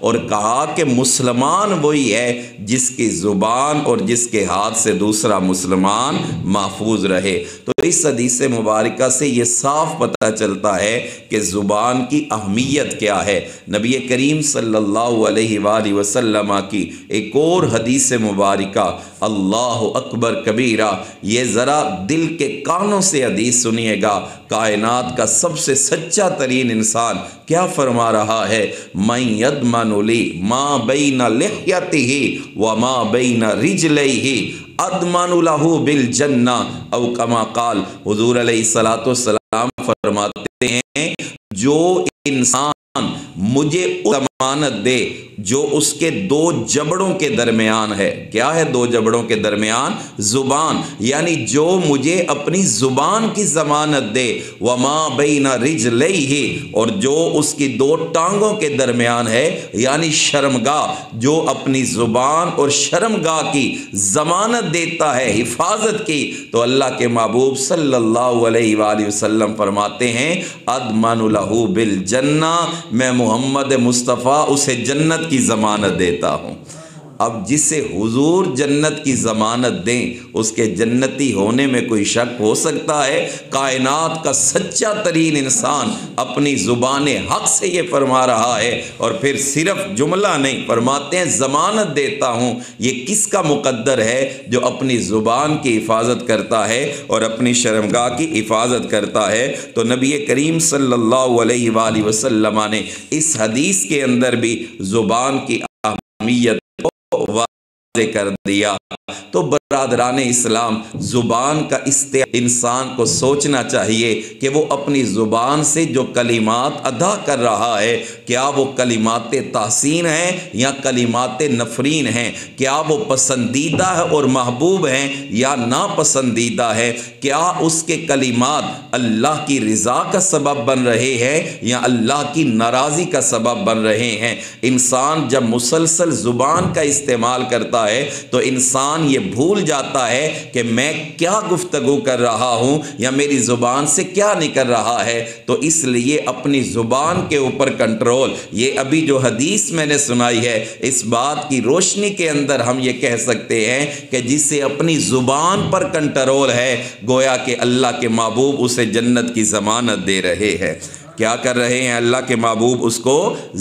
اور کہا کہ مسلمان وہی ہے جس کی زبان اور جس کے ہاتھ سے دوسرا مسلمان محفوظ رہے۔ تو اس حدیث مبارکہ سے یہ صاف پتہ چلتا ہے کہ زبان کی اہمیت کیا ہے۔ نبی کریم صلی اللہ علیہ وآلہ وسلم کی ایک اور حدیث مبارکہ، اللہ اکبر کبیرہ، یہ ذرا دل کے کانوں سے حدیث سنیے گا۔ کائنات کا سب سے سچا ترین انسان کیا فرما رہا ہے؟ من یضمن لی ما بین لحیتہ وما بین رجلیہ اضمن لہ بالجنہ او کما قال۔ حضور علیہ السلام فرماتے ہیں جو انسان مجھے ضمانت دے جو اس کے دو جبڑوں کے درمیان ہے۔ کیا ہے دو جبڑوں کے درمیان؟ زبان، یعنی جو مجھے اپنی زبان کی ضمانت دے، وما بین رجلیہ، اور جو اس کی دو ٹانگوں کے درمیان ہے یعنی شرمگاہ، جو اپنی زبان اور شرمگاہ کی ضمانت دیتا ہے، حفاظت کی، تو اللہ کے محبوب صلی اللہ علیہ وآلہ وسلم فرماتے ہیں اضمن لہ بالجنہ، میں محمد مصطفیٰ اسے جنت کی ضمانت دیتا ہوں۔ اب جسے حضور جنت کی ضمانت دیں اس کے جنتی ہونے میں کوئی شک ہو سکتا ہے؟ کائنات کا سچا ترین انسان اپنی زبان حق سے یہ فرما رہا ہے، اور پھر صرف جملہ نہیں، فرماتے ہیں ضمانت دیتا ہوں۔ یہ کس کا مقدر ہے؟ جو اپنی زبان کی حفاظت کرتا ہے اور اپنی شرمگاہ کی حفاظت کرتا ہے۔ تو نبی کریم صلی اللہ علیہ وآلہ وسلم نے اس حدیث کے اندر بھی زبان کی اہمیت واضح کر دیا۔ تو برادران اسلام، زبان کا انسان کو سوچنا چاہیے کہ وہ اپنی زبان سے جو کلمات ادا کر رہا ہے، کیا وہ کلمات تحسین ہیں یا کلمات نفرین ہیں؟ کیا وہ پسندیدہ ہے اور محبوب ہیں یا ناپسندیدہ ہے؟ کیا اس کے کلمات اللہ کی رضا کا سبب بن رہے ہیں یا اللہ کی ناراضی کا سبب بن رہے ہیں؟ انسان جب مسلسل زبان کا استعمال کرتا ہے تو انسان یہ بھول جاتا ہے کہ میں کیا گفتگو کر رہا ہوں یا میری زبان سے کیا نکل رہا ہے۔ تو اس لیے اپنی زبان کے اوپر کنٹرول، یہ ابھی جو حدیث میں نے سنائی ہے، اس بات کی روشنی کے اندر ہم یہ کہہ سکتے ہیں کہ جسے اپنی زبان پر کنٹرول ہے، گویا کہ اللہ کے محبوب اسے جنت کی ضمانت دے رہے ہیں۔ کیا کر رہے ہیں اللہ کے محبوب؟ اس کو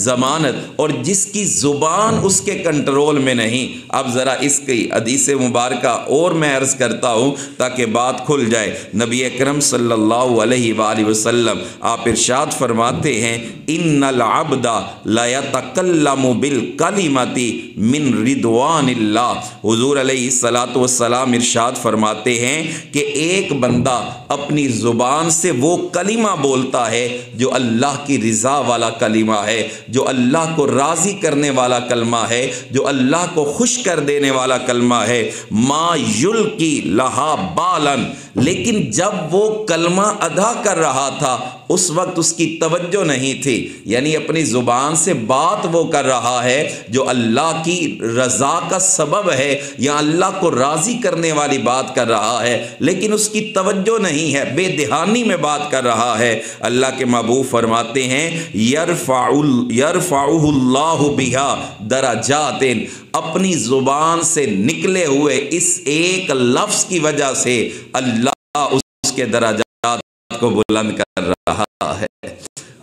ضمانت۔ اور جس کی زبان اس کے کنٹرول میں نہیں، اب ذرا اس کی حدیث مبارکہ اور میں عرض کرتا ہوں تاکہ بات کھل جائے۔ نبی اکرم صلی اللہ علیہ وآلہ وسلم آپ ارشاد فرماتے ہیں ان العبد لا يتکلم بالکلمۃ من رضوان اللہ۔ حضور علیہ السلام ارشاد فرماتے ہیں کہ ایک بندہ اپنی زبان سے وہ کلمہ بولتا ہے جو اللہ کی رضا والا کلمہ ہے، جو اللہ کو راضی کرنے والا کلمہ ہے، جو اللہ کو خوش کر دینے والا کلمہ ہے، ما یلقی لہا بالن، لیکن جب وہ کلمہ ادا کر رہا تھا اس وقت اس کی توجہ نہیں تھی، یعنی اپنی زبان سے بات وہ کر رہا ہے جو اللہ کی رضا کا سبب ہے یا اللہ کو راضی کرنے والی بات کر رہا ہے، لیکن اس کی توجہ نہیں ہے، بے دہانی میں بات کر رہا ہے۔ اللہ کے محبوب فرماتے ہیں یرفعہ اللہ بہا درجات، اپنی زبان سے نکلے ہوئے اس ایک لفظ کی وجہ سے اللہ اس کے درجات کو بلند کر رہا ہے۔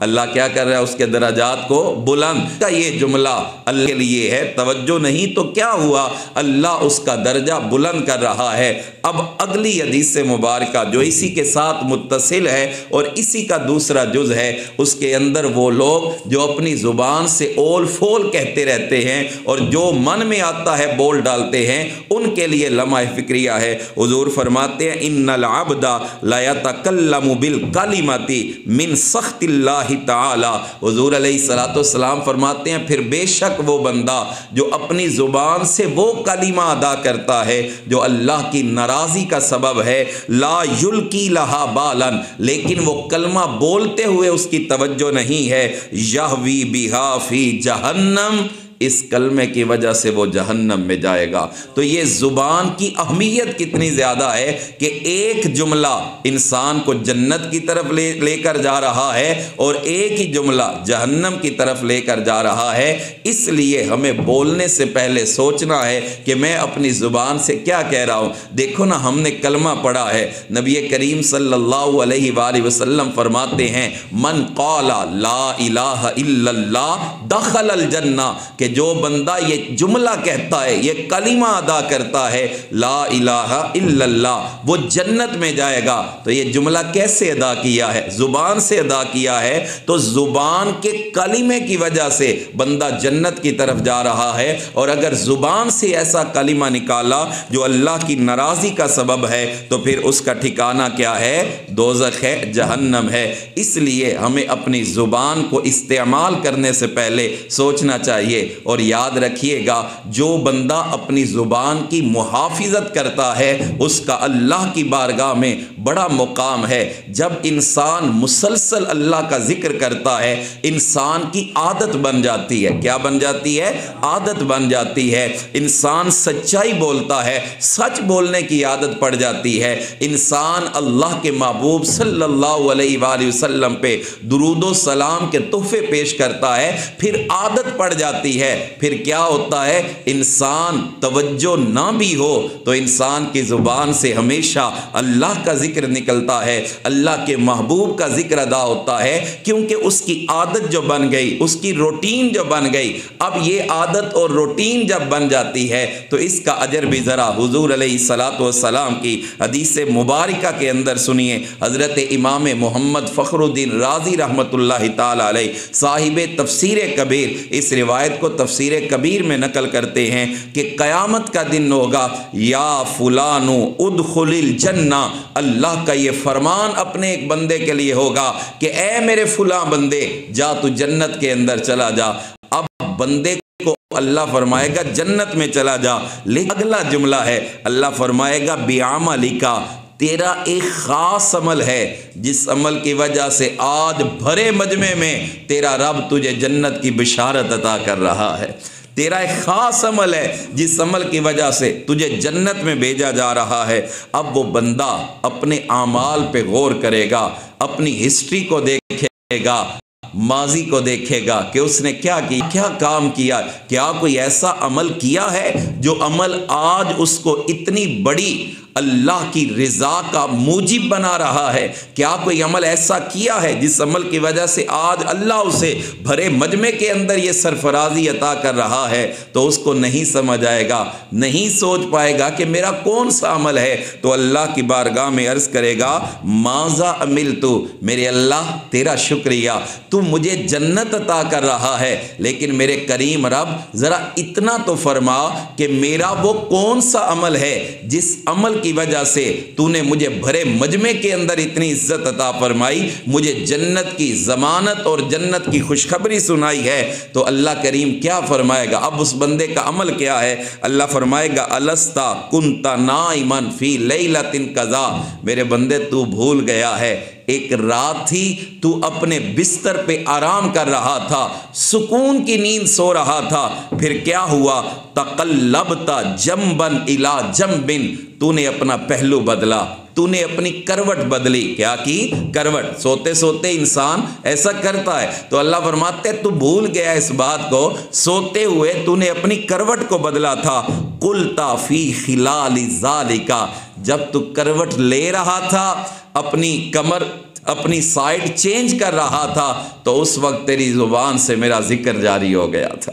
اللہ کیا کر رہا ہے؟ اس کے درجات کو بلند کا یہ جملہ اللہ کے لیے ہے، توجہ نہیں تو کیا ہوا؟ اللہ اس کا درجہ بلند کر رہا ہے۔ اب اگلی حدیث مبارکہ جو اسی کے ساتھ متصل ہے اور اسی کا دوسرا جز ہے، اس کے اندر وہ لوگ جو اپنی زبان سے اول فول کہتے رہتے ہیں اور جو من میں آتا ہے بول ڈالتے ہیں، ان کے لیے لمحہ فکریہ ہے۔ حضور فرماتے ہیں ان العبد لا يتکلم بالکلمۃ من سخط اللہ تعالی۔ حضور علیہ السلام فرماتے ہیں پھر بے شک وہ بندہ جو اپنی زبان سے وہ کلمہ ادا کرتا ہے جو اللہ کی ناراضی کا سبب ہے، لا یلقی لہا بالن، لیکن وہ کلمہ بولتے ہوئے اس کی توجہ نہیں ہے، یہوی بہا فی جہنم اس کلمے کی وجہ سے وہ جہنم میں جائے گا۔ تو یہ زبان کی اہمیت کتنی زیادہ ہے کہ ایک جملہ انسان کو جنت کی طرف لے کر جا رہا ہے اور ایک ہی جملہ جہنم کی طرف لے کر جا رہا ہے۔ اس لیے ہمیں بولنے سے پہلے سوچنا ہے کہ میں اپنی زبان سے کیا کہہ رہا ہوں۔ دیکھو نا، ہم نے کلمہ پڑھا ہے، نبی کریم صلی اللہ علیہ وآلہ وسلم فرماتے ہیں من قال لا الہ الا اللہ دخل الجنہ، کہ جو بندہ یہ جملہ کہتا ہے، یہ کلمہ ادا کرتا ہے لا الہ الا اللہ، وہ جنت میں جائے گا۔ تو یہ جملہ کیسے ادا کیا ہے؟ زبان سے ادا کیا ہے۔ تو زبان کے کلمے کی وجہ سے بندہ جنت کی طرف جا رہا ہے، اور اگر زبان سے ایسا کلمہ نکالا جو اللہ کی ناراضی کا سبب ہے تو پھر اس کا ٹھکانہ کیا ہے؟ دوزخ ہے، جہنم ہے۔ اس لیے ہمیں اپنی زبان کو استعمال کرنے سے پہلے سوچنا چاہیے، اور یاد رکھیے گا جو بندہ اپنی زبان کی محافظت کرتا ہے اس کا اللہ کی بارگاہ میں بڑا مقام ہے۔ جب انسان مسلسل اللہ کا ذکر کرتا ہے انسان کی عادت بن جاتی ہے۔ کیا بن جاتی ہے؟ عادت بن جاتی ہے۔ انسان سچائی بولتا ہے، سچ بولنے کی عادت پڑ جاتی ہے۔ انسان اللہ کے محبوب صلی اللہ علیہ وآلہ وسلم پہ درود و سلام کے تحفے پیش کرتا ہے، پھر عادت پڑ جاتی ہے۔ پھر کیا ہوتا ہے؟ انسان توجہ نہ بھی ہو تو انسان کی زبان سے ہمیشہ اللہ کا ذکر نکلتا ہے، اللہ کے محبوب کا ذکر ادا ہوتا ہے، کیونکہ اس کی عادت جو بن گئی، اس کی روٹین جو بن گئی۔ اب یہ عادت اور روٹین جب بن جاتی ہے تو اس کا اجر بھی ذرا حضور علیہ الصلاۃ والسلام کی حدیث مبارکہ کے اندر سنیے۔ حضرت امام محمد فخر الدین رازی رحمۃ اللہ تعالی علیہ صاحب تفسیر کبیر اس روایت کو تفسیر کبیر میں نقل کرتے ہیں کہ قیامت کا دن ہوگا، یا فلانو ادخل الجنہ، اللہ کا یہ فرمان اپنے ایک بندے کے لیے ہوگا کہ اے میرے فلاں بندے جا تو جنت کے اندر چلا جا۔ اب بندے کو اللہ فرمائے گا جنت میں چلا جا، لیکن اگلا جملہ ہے اللہ فرمائے گا بعملک، تیرا ایک خاص عمل ہے جس عمل کی وجہ سے آج بھرے مجمع میں تیرا رب تجھے جنت کی بشارت عطا کر رہا ہے۔ تیرا ایک خاص عمل ہے جس عمل کی وجہ سے تجھے جنت میں بھیجا جا رہا ہے۔ اب وہ بندہ اپنے اعمال پہ غور کرے گا، اپنی ہسٹری کو دیکھے گا، ماضی کو دیکھے گا کہ اس نے کیا کیا، کیا کام کیا، کیا کوئی ایسا عمل کیا ہے جو عمل آج اس کو اتنی بڑی اللہ کی رضا کا موجب بنا رہا ہے۔ کیا کوئی عمل ایسا کیا ہے جس عمل کی وجہ سے آج اللہ اسے بھرے مجمع کے اندر یہ سرفرازی عطا کر رہا ہے؟ تو اس کو نہیں سمجھ آئے گا، نہیں سوچ پائے گا کہ میرا کون سا عمل ہے، تو اللہ کی بارگاہ میں عرض کرے گا ماذا عملت، میرے اللہ تیرا شکریہ، تو مجھے جنت عطا کر رہا ہے، لیکن میرے کریم رب ذرا اتنا تو فرما کہ میرا وہ کون سا عمل ہے جس عمل کی وجہ سے تو نے مجھے بھرے مجمع کے اندر اتنی عزت عطا فرمائی، مجھے جنت کی ضمانت اور جنت کی خوشخبری سنائی ہے۔ تو اللہ کریم کیا فرمائے گا؟ اب اس بندے کا عمل کیا ہے؟ اللہ فرمائے گا الستا کنت نائما فی لیلۃ کذا، میرے بندے تو بھول گیا ہے ایک رات تھی تو اپنے بستر پہ آرام کر رہا تھا، سکون کی نیند سو رہا تھا، پھر کیا ہوا؟ تقلبت جنبا الی جنب، تو نے اپنا پہلو بدلا، تو نے اپنی کروٹ بدلی۔ کیا کی؟ کروٹ۔ سوتے سوتے انسان ایسا کرتا ہے، تو اللہ فرماتے تو بھول گیا اس بات کو، سوتے ہوئے تو نے اپنی کروٹ کو بدلا تھا۔ قلت فی خلال ذالک، جب تو کروٹ لے رہا تھا، اپنی کمر اپنی سائڈ چینج کر رہا تھا، تو اس وقت تیری زبان سے میرا ذکر جاری ہو گیا تھا۔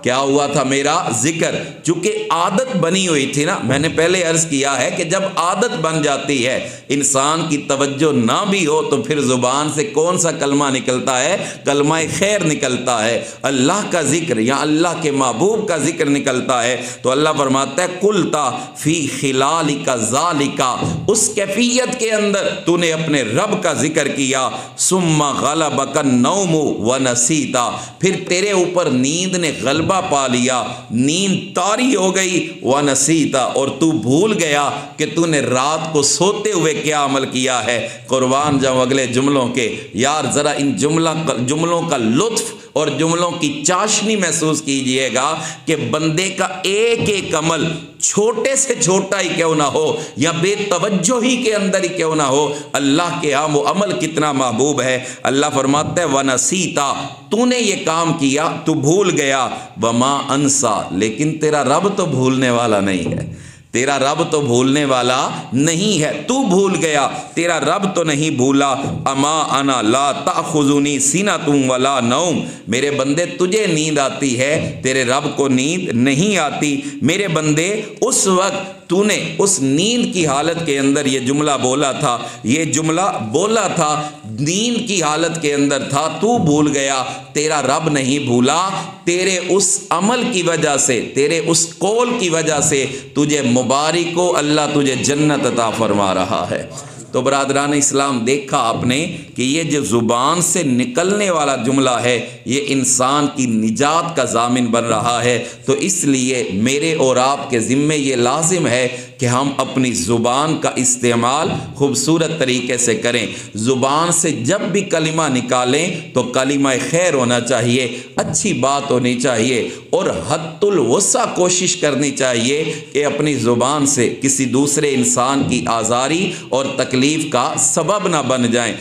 کیا ہوا تھا؟ میرا ذکر، چونکہ عادت بنی ہوئی تھی نا، میں نے پہلے عرض کیا ہے کہ جب عادت بن جاتی ہے انسان کی توجہ نہ بھی ہو تو پھر زبان سے کون سا کلمہ نکلتا ہے؟ کلمہ خیر نکلتا ہے، اللہ کا ذکر یا اللہ کے محبوب کا ذکر نکلتا ہے۔ تو اللہ فرماتا ہے قلتا فی خلالک ذالک، اس کیفیت کے اندر تو نے اپنے رب کا ذکر کیا، ثم غلبک النوم ونسیت، پھر تیرے اوپر نیند نے غلبہ پا لیا، نیند طاری ہو گئی، ونسیت، اور تو بھول گیا کہ تو نے رات کو سوتے ہوئے کیا عمل کیا ہے۔ قربان جاؤں اگلے جملوں کے، یار ذرا ان جملوں کا لطف اور جملوں کی چاشنی محسوس کیجئے گا کہ بندے کا ایک ایک عمل چھوٹے سے چھوٹا ہی کیوں نہ ہو یا بے توجہ ہی کے اندر ہی کیوں نہ ہو، اللہ کے ہاں وہ عمل کتنا محبوب ہے۔ اللہ فرماتا ہے وَنَسِیتَ، تو نے یہ کام کیا، تو بھول گیا، وَمَا أَنْسَى، لیکن تیرا رب تو بھولنے والا نہیں ہے، تیرا رب تو بھولنے والا نہیں ہے، تو بھول گیا، تیرا رب تو نہیں بھولا۔ اما انا لا تأخذنی سنۃ ولا نوم، میرے بندے تجھے نیند آتی ہے، تیرے رب کو نیند نہیں آتی۔ میرے بندے اس وقت تو نے اس نیند کی حالت کے اندر یہ جملہ بولا تھا، یہ جملہ بولا تھا، نیند کی حالت کے اندر تھا، تو بھول گیا، تیرا رب نہیں بھولا، تیرے اس عمل کی وجہ سے، تیرے اس قول کی وجہ سے تجھے مبارک ہو، اللہ تجھے جنت عطا فرما رہا ہے۔ تو برادران اسلام، دیکھا آپ نے کہ یہ جو زبان سے نکلنے والا جملہ ہے یہ انسان کی نجات کا ضامن بن رہا ہے۔ تو اس لیے میرے اور آپ کے ذمے یہ لازم ہے کہ ہم اپنی زبان کا استعمال خوبصورت طریقے سے کریں۔ زبان سے جب بھی کلمہ نکالیں تو کلمہ خیر ہونا چاہیے، اچھی بات ہونی چاہیے، اور حد الوسع کوشش کرنی چاہیے کہ اپنی زبان سے کسی دوسرے انسان کی آزاری اور تکلیف کا سبب نہ بن جائیں۔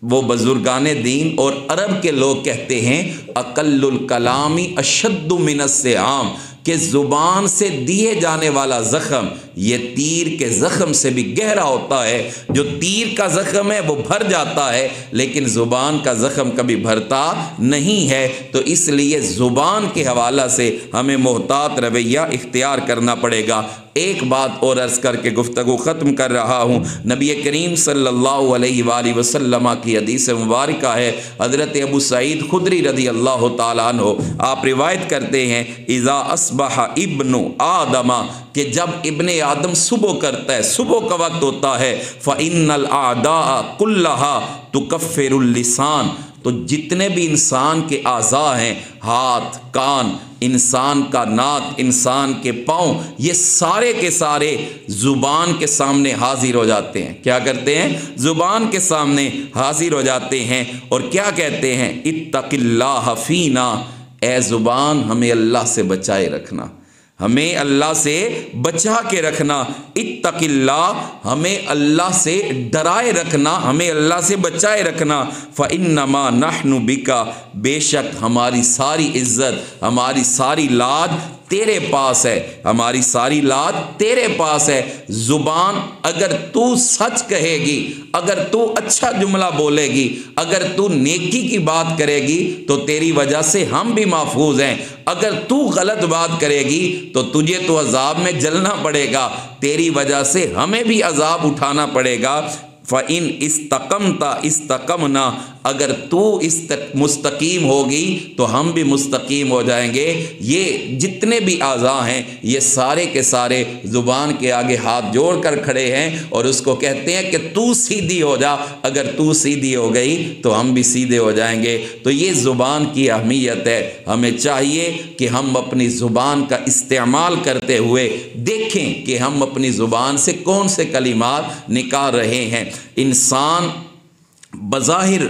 وہ بزرگان دین اور عرب کے لوگ کہتے ہیں اقل الکلام اشد من السہام، کہ زبان سے دیے جانے والا زخم یہ تیر کے زخم سے بھی گہرا ہوتا ہے۔ جو تیر کا زخم ہے وہ بھر جاتا ہے لیکن زبان کا زخم کبھی بھرتا نہیں ہے۔ تو اس لیے زبان کے حوالہ سے ہمیں محتاط رویہ اختیار کرنا پڑے گا۔ ایک بات اور عرض کر کے گفتگو ختم کر رہا ہوں۔ نبی کریم صلی اللہ علیہ وآلہ وسلم کی حدیث مبارکہ ہے، حضرت ابو سعید خدری رضی اللہ تعالیٰ عنہ آپ روایت کرتے ہیں اذا اصبح ابن آدم، کہ جب ابن آدم صبح کرتا ہے، صبح کا وقت ہوتا ہے، فإن الأعداء كلها تكفر اللسان، تو جتنے بھی انسان کے اعضاء ہیں، ہاتھ، کان، انسان کا ناک، انسان کے پاؤں، یہ سارے کے سارے زبان کے سامنے حاضر ہو جاتے ہیں۔ کیا کرتے ہیں؟ زبان کے سامنے حاضر ہو جاتے ہیں اور کیا کہتے ہیں؟ اتق اللہ فینا، اے زبان ہمیں اللہ سے بچائے رکھنا، ہمیں اللہ سے بچا کے رکھنا۔ اتق اللہ، ہمیں اللہ سے ڈرائے رکھنا، ہمیں اللہ سے بچائے رکھنا۔ فإنما نحن بک، بے شک ہماری ساری عزت، ہماری ساری لاج تیرے پاس ہے، ہماری ساری لاج تیرے پاس ہے۔ زبان اگر تو سچ کہے گی، اگر تو اچھا جملہ بولے گی، اگر تو نیکی کی بات کرے گی تو تیری وجہ سے ہم بھی محفوظ ہیں۔ اگر تو غلط بات کرے گی تو تجھے تو عذاب میں جلنا پڑے گا، تیری وجہ سے ہمیں بھی عذاب اٹھانا پڑے گا۔ فَإِنْ اسْتَقَمْتَ اسْتَقَمْنَا، اگر تو مستقیم ہوگی تو ہم بھی مستقیم ہو جائیں گے۔ یہ جتنے بھی اعضاء ہیں یہ سارے کے سارے زبان کے آگے ہاتھ جوڑ کر کھڑے ہیں اور اس کو کہتے ہیں کہ تو سیدھی ہو جا، اگر تو سیدھی ہو گئی تو ہم بھی سیدھے ہو جائیں گے۔ تو یہ زبان کی اہمیت ہے، ہمیں چاہیے کہ ہم اپنی زبان کا استعمال کرتے ہوئے دیکھیں کہ ہم اپنی زبان سے کون سے کلمات نکال رہے ہیں۔ انسان بظاہر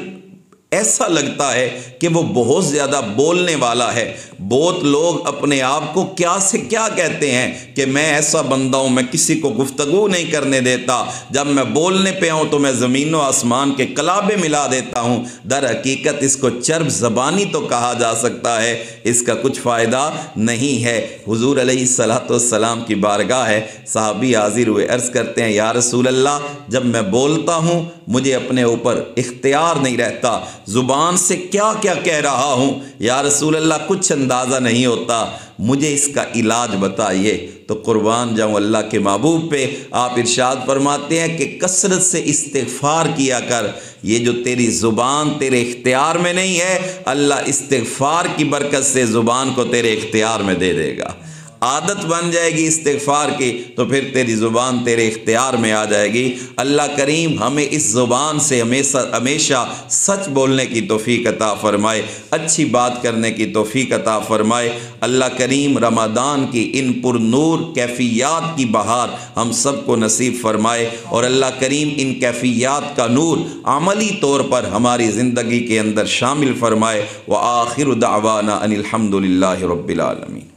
ایسا لگتا ہے کہ وہ بہت زیادہ بولنے والا ہے۔ بہت لوگ اپنے آپ کو کیا سے کیا کہتے ہیں کہ میں ایسا بندہ ہوں، میں کسی کو گفتگو نہیں کرنے دیتا، جب میں بولنے پہ ہوں تو میں زمین و آسمان کے کلابے ملا دیتا ہوں۔ در حقیقت اس کو چرب زبانی تو کہا جا سکتا ہے، اس کا کچھ فائدہ نہیں ہے۔ حضور علیہ السلام کی بارگاہ ہے، صحابی حاضر ہوئے، عرض کرتے ہیں یا رسول اللہ، جب میں بولتا ہوں مجھے اپنے اوپر اختیار نہیں رہتا، زبان سے کیا کیا کہہ رہا ہوں یا رسول اللہ کچھ اندازہ نہیں ہوتا، مجھے اس کا علاج بتائیے۔ تو قربان جاؤں اللہ کے محبوب پہ، آپ ارشاد فرماتے ہیں کہ کثرت سے استغفار کیا کر، یہ جو تیری زبان تیرے اختیار میں نہیں ہے، اللہ استغفار کی برکت سے زبان کو تیرے اختیار میں دے دے گا۔ عادت بن جائے گی استغفار کی تو پھر تیری زبان تیرے اختیار میں آ جائے گی۔ اللہ کریم ہمیں اس زبان سے ہمیشہ سچ بولنے کی توفیق عطا فرمائے، اچھی بات کرنے کی توفیق عطا فرمائے۔ اللہ کریم رمضان کی ان پر نور کیفیات کی بہار ہم سب کو نصیب فرمائے، اور اللہ کریم ان کیفیات کا نور عملی طور پر ہماری زندگی کے اندر شامل فرمائے۔ وآخر دعوانا ان الحمد للہ رب العالمین۔